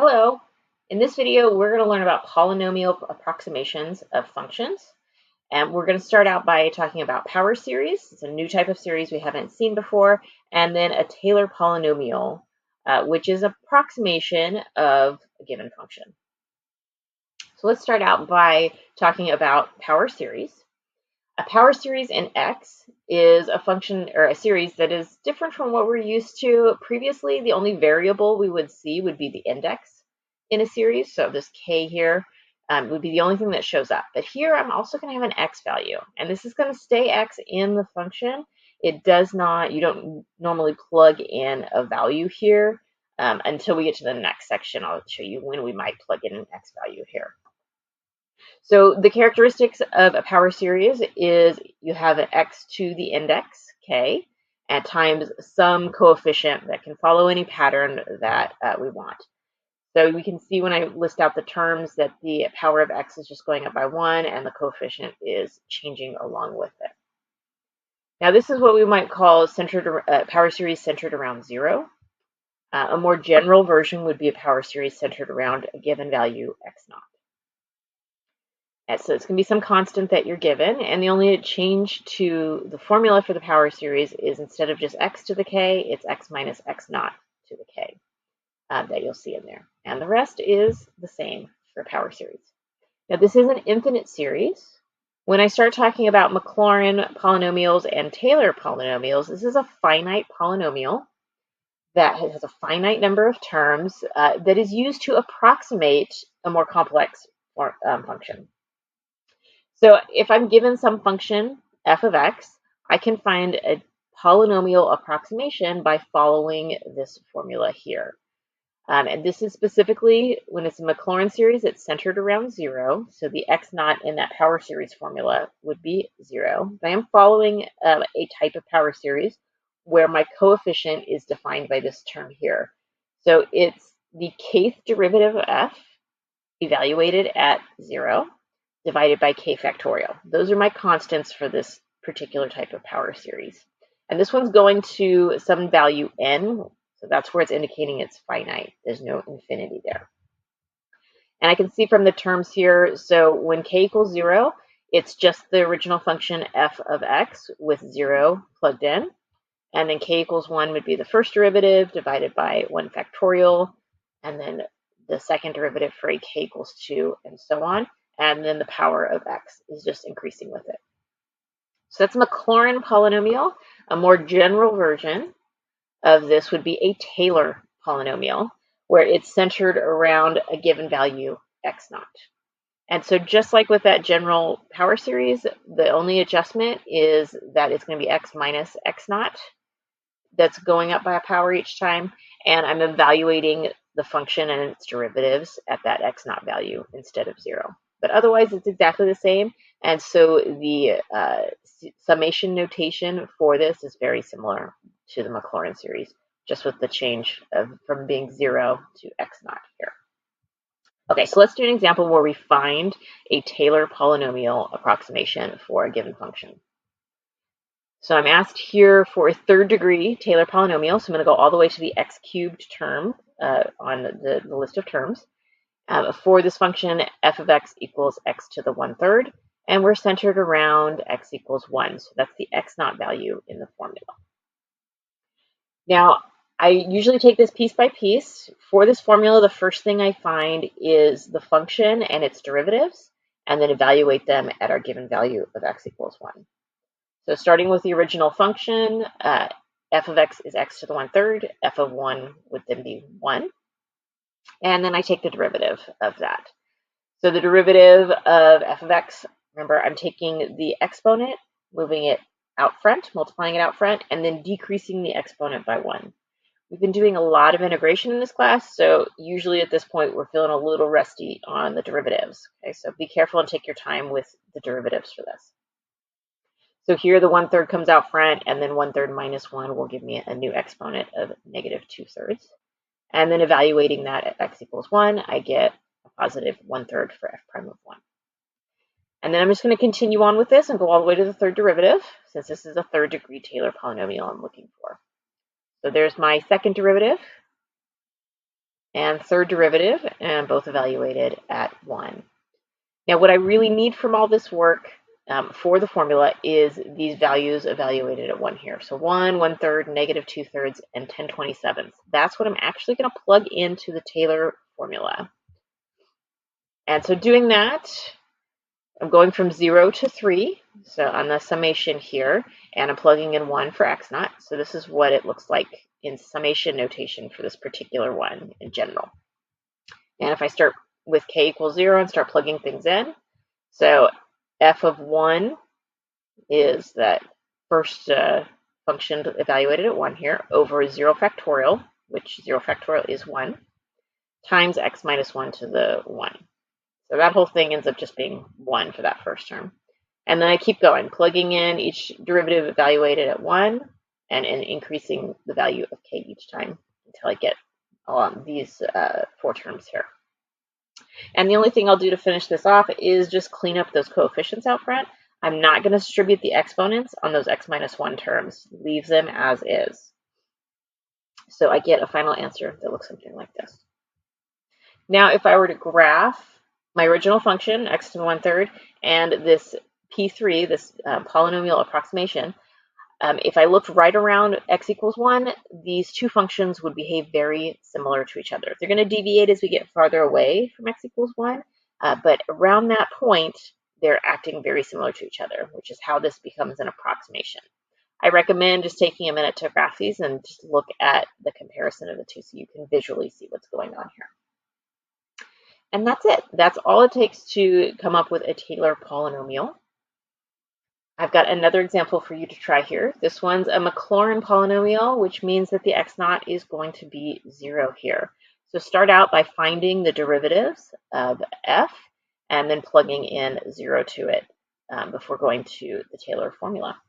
Hello. In this video, we're going to learn about polynomial approximations of functions. And we're going to start out by talking about power series. It's a new type of series we haven't seen before. And then a Taylor polynomial, which is an approximation of a given function. So let's start out by talking about power series. A power series in X is a function or a series that is different from what we're used to. Previously, the only variable we would see would be the index in a series. So this K here would be the only thing that shows up. But here I'm also going to have an X value, and this is going to stay X in the function. It does not, you don't normally plug in a value here until we get to the next section. I'll show you when we might plug in an X value here. So the characteristics of a power series is you have an x to the index, k, and times some coefficient that can follow any pattern that we want. So we can see when I list out the terms that the power of x is just going up by 1 and the coefficient is changing along with it. Now this is what we might call power series centered around 0. A more general version would be a power series centered around a given value x naught. So it's going to be some constant that you're given, and the only change to the formula for the power series is instead of just x to the k, it's x minus x naught to the k that you'll see in there. And the rest is the same for power series. Now this is an infinite series. When I start talking about Maclaurin polynomials and Taylor polynomials, this is a finite polynomial that has a finite number of terms that is used to approximate a more complex function. So if I'm given some function, f of x, I can find a polynomial approximation by following this formula here. And this is specifically, when it's a Maclaurin series, it's centered around 0. So the x naught in that power series formula would be 0. But I am following a type of power series where my coefficient is defined by this term here. So it's the kth derivative of f evaluated at 0. Divided by k factorial. Those are my constants for this particular type of power series. And this one's going to some value n, so that's where it's indicating it's finite. There's no infinity there. And I can see from the terms here, so when k equals 0, it's just the original function f of x with 0 plugged in. And then k equals 1 would be the first derivative divided by 1 factorial, and then the second derivative for a k equals 2, and so on. And then the power of x is just increasing with it. So that's Maclaurin polynomial. A more general version of this would be a Taylor polynomial, where it's centered around a given value x naught. And so just like with that general power series, the only adjustment is that it's going to be x minus x naught that's going up by a power each time, and I'm evaluating the function and its derivatives at that x naught value instead of 0. But otherwise, it's exactly the same. And so the summation notation for this is very similar to the Maclaurin series, just with the change from being 0 to x naught here. Okay, so let's do an example where we find a Taylor polynomial approximation for a given function. So I'm asked here for a third degree Taylor polynomial. So I'm going to go all the way to the x cubed term on the list of terms. For this function, f of x equals x to the 1/3, and we're centered around x equals 1. So that's the x naught value in the formula. Now, I usually take this piece by piece. For this formula, the first thing I find is the function and its derivatives, and then evaluate them at our given value of x equals 1. So starting with the original function, f of x is x to the 1/3, f of 1 would then be 1. And then I take the derivative of that. So the derivative of f of x, remember I'm taking the exponent, moving it out front, multiplying it out front, and then decreasing the exponent by 1. We've been doing a lot of integration in this class, so usually at this point we're feeling a little rusty on the derivatives. Okay, so be careful and take your time with the derivatives for this. So here the 1/3 comes out front, and then 1/3 minus 1 will give me a new exponent of negative 2/3. And then evaluating that at x equals 1, I get a positive 1/3 for f prime of 1. And then I'm just going to continue on with this and go all the way to the third derivative, since this is a third degree Taylor polynomial I'm looking for. So there's my second derivative. and third derivative, and both evaluated at 1. Now, what I really need from all this work for the formula is these values evaluated at 1 here. So 1, 1/3, negative 2/3, and 10/27. That's what I'm actually going to plug into the Taylor formula. And so doing that, I'm going from 0 to 3, so on the summation here, and I'm plugging in 1 for x naught. So this is what it looks like in summation notation for this particular one in general. And if I start with k equals 0 and start plugging things in, so f of 1 is that first function evaluated at 1 here, over 0 factorial, which 0 factorial is 1, times x minus 1 to the 1. So that whole thing ends up just being 1 for that first term. And then I keep going, plugging in each derivative evaluated at 1, and increasing the value of k each time until I get these 4 terms here. And the only thing I'll do to finish this off is just clean up those coefficients out front. I'm not going to distribute the exponents on those x minus 1 terms. Leave them as is. So I get a final answer that looks something like this. Now, if I were to graph my original function, x to the 1/3, and this P3, this polynomial approximation, if I looked right around x equals 1, these two functions would behave very similar to each other. They're going to deviate as we get farther away from x equals 1, but around that point, they're acting very similar to each other, which is how this becomes an approximation. I recommend just taking a minute to graph these and just look at the comparison of the two so you can visually see what's going on here. And that's it. That's all it takes to come up with a Taylor polynomial. I've got another example for you to try here. This one's a Maclaurin polynomial, which means that the x naught is going to be 0 here. So start out by finding the derivatives of f and then plugging in 0 to it before going to the Taylor formula.